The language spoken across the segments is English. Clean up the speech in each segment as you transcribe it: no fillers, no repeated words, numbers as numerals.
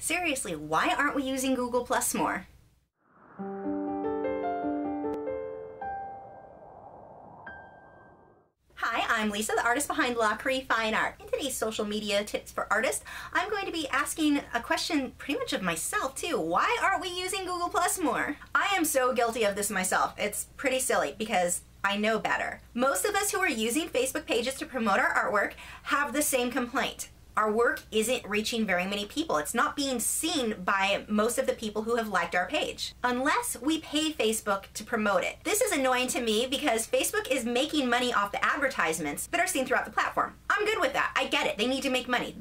Seriously, why aren't we using Google Plus more? Hi, I'm Lisa, the artist behind Lachri Fine Art. In today's social media tips for artists, I'm going to be asking a question pretty much of myself too. Why aren't we using Google Plus more? I am so guilty of this myself. It's pretty silly because I know better. Most of us who are using Facebook pages to promote our artwork have the same complaint. Our work isn't reaching very many people. It's not being seen by most of the people who have liked our page, unless we pay Facebook to promote it. This is annoying to me because Facebook is making money off the advertisements that are seen throughout the platform. I'm good with that. I get it. They need to make money.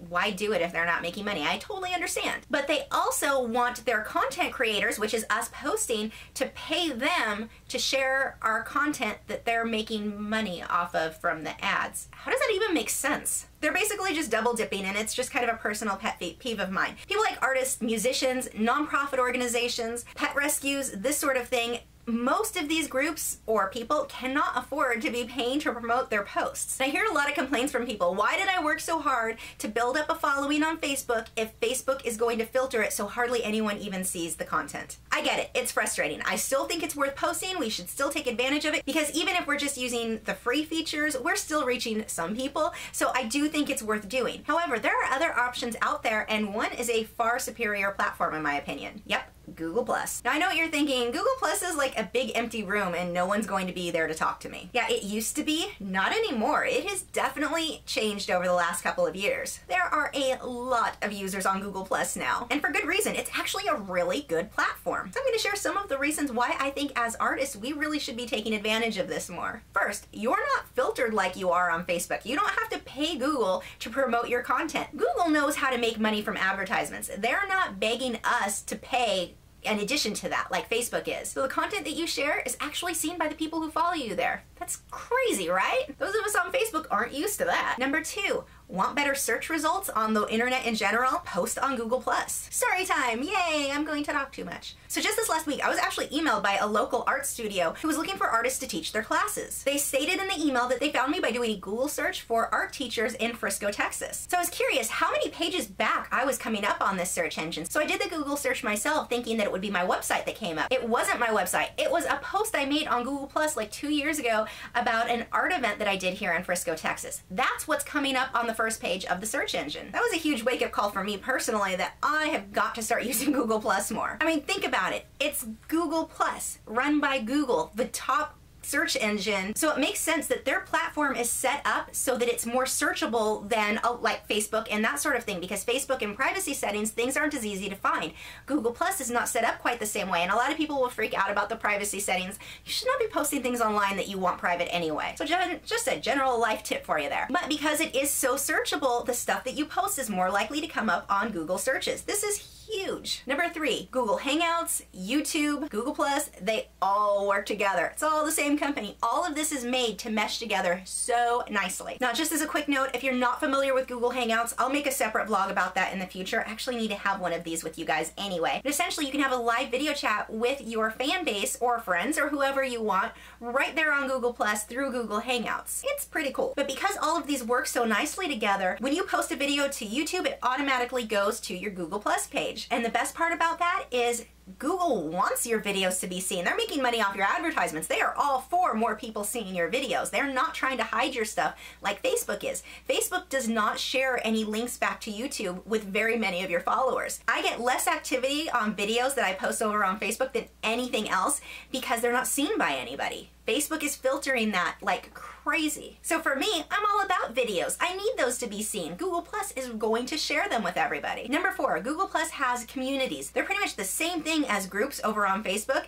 Why do it if they're not making money? I totally understand. But they also want their content creators, which is us posting, to pay them to share our content that they're making money off of from the ads. How does that even make sense? They're basically just double dipping, and it's just kind of a personal pet peeve of mine. People like artists, musicians, nonprofit organizations, pet rescues, this sort of thing. Most of these groups or people cannot afford to be paying to promote their posts. And I hear a lot of complaints from people. Why did I work so hard to build up a following on Facebook if Facebook is going to filter it so hardly anyone even sees the content? I get it. It's frustrating. I still think it's worth posting. We should still take advantage of it because even if we're just using the free features, we're still reaching some people. So I do think it's worth doing. However, there are other options out there, and one is a far superior platform in my opinion. Yep. Google Plus. Now I know what you're thinking, Google Plus is like a big empty room and no one's going to be there to talk to me. Yeah, it used to be, not anymore. It has definitely changed over the last couple of years. There are a lot of users on Google Plus now, and for good reason. It's actually a really good platform. So I'm going to share some of the reasons why I think as artists we really should be taking advantage of this more. First, you're not filtered like you are on Facebook. You don't have to pay Google to promote your content. Google knows how to make money from advertisements. They're not begging us to pay in addition to that, like Facebook is. So the content that you share is actually seen by the people who follow you there. That's crazy, right? Those of us on Facebook aren't used to that. Number two, want better search results on the internet in general? Post on Google Plus. Story time, yay, I'm going to talk too much. So just this last week, I was actually emailed by a local art studio who was looking for artists to teach their classes. They stated in the email that they found me by doing a Google search for art teachers in Frisco, Texas. So I was curious how many pages back I was coming up on this search engine. So I did the Google search myself thinking that it would be my website that came up. It wasn't my website. It was a post I made on Google Plus like 2 years ago about an art event that I did here in Frisco, Texas. That's what's coming up on the first page of the search engine. That was a huge wake-up call for me personally that I have got to start using Google Plus more. I mean, think about it. It's Google Plus, run by Google, the top search engine. So it makes sense that their platform is set up so that it's more searchable than like Facebook and that sort of thing, because Facebook in privacy settings, things aren't as easy to find. Google Plus is not set up quite the same way, and a lot of people will freak out about the privacy settings. You should not be posting things online that you want private anyway. So just a general life tip for you there. But because it is so searchable, the stuff that you post is more likely to come up on Google searches. This is huge. Number three, Google Hangouts, YouTube, Google Plus, they all work together. It's all the same company. All of this is made to mesh together so nicely. Now, just as a quick note, if you're not familiar with Google Hangouts, I'll make a separate vlog about that in the future. I actually need to have one of these with you guys anyway. But essentially, you can have a live video chat with your fan base or friends or whoever you want right there on Google Plus through Google Hangouts. It's pretty cool. But because all of these work so nicely together, when you post a video to YouTube, it automatically goes to your Google Plus page. And the best part about that is Google wants your videos to be seen. They're making money off your advertisements. They are all for more people seeing your videos. They're not trying to hide your stuff like Facebook is. Facebook does not share any links back to YouTube with very many of your followers. I get less activity on videos that I post over on Facebook than anything else because they're not seen by anybody. Facebook is filtering that like crazy. So for me, I'm all about videos. I need those to be seen. Google Plus is going to share them with everybody. Number four, Google Plus has communities. They're pretty much the same thing as groups over on Facebook,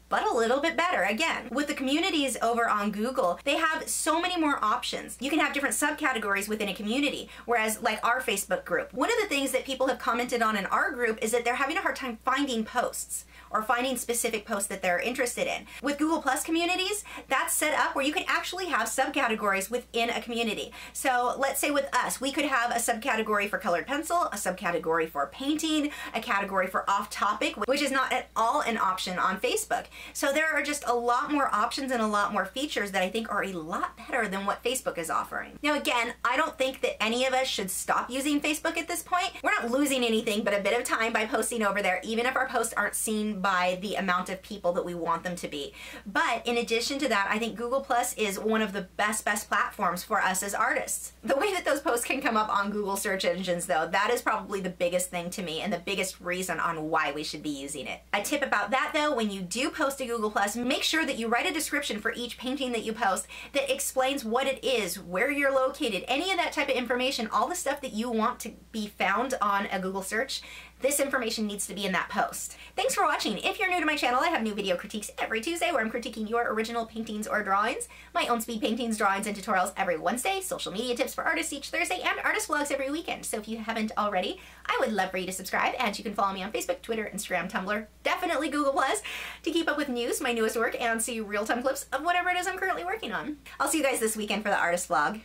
but a little bit better. Again, with the communities over on Google, they have so many more options. You can have different subcategories within a community, whereas like our Facebook group. One of the things that people have commented on in our group is that they're having a hard time finding posts or finding specific posts that they're interested in. With Google Plus communities, that's set up where you can actually have subcategories within a community. So let's say with us, we could have a subcategory for colored pencil, a subcategory for painting, a category for off topic, which is not at all an option on Facebook. So there are just a lot more options and a lot more features that I think are a lot better than what Facebook is offering. Now again, I don't think that any of us should stop using Facebook at this point. We're not losing anything but a bit of time by posting over there, even if our posts aren't seen by the amount of people that we want them to be. But in addition to that, I think Google Plus is one of the best platforms for us as artists. The way that those posts can come up on Google search engines though, that is probably the biggest thing to me and the biggest reason on why we should be using it. A tip about that though, when you do post to Google Plus, make sure that you write a description for each painting that you post that explains what it is, where you're located, any of that type of information, all the stuff that you want to be found on a Google search. This information needs to be in that post. Thanks for watching. If you're new to my channel, I have new video critiques every Tuesday where I'm critiquing your original paintings or drawings, my own speed paintings, drawings, and tutorials every Wednesday, social media tips for artists each Thursday, and artist vlogs every weekend. So if you haven't already, I would love for you to subscribe, and you can follow me on Facebook, Twitter, Instagram, Tumblr, definitely Google Plus, to keep up with news, my newest work, and see real-time clips of whatever it is I'm currently working on. I'll see you guys this weekend for the artist vlog.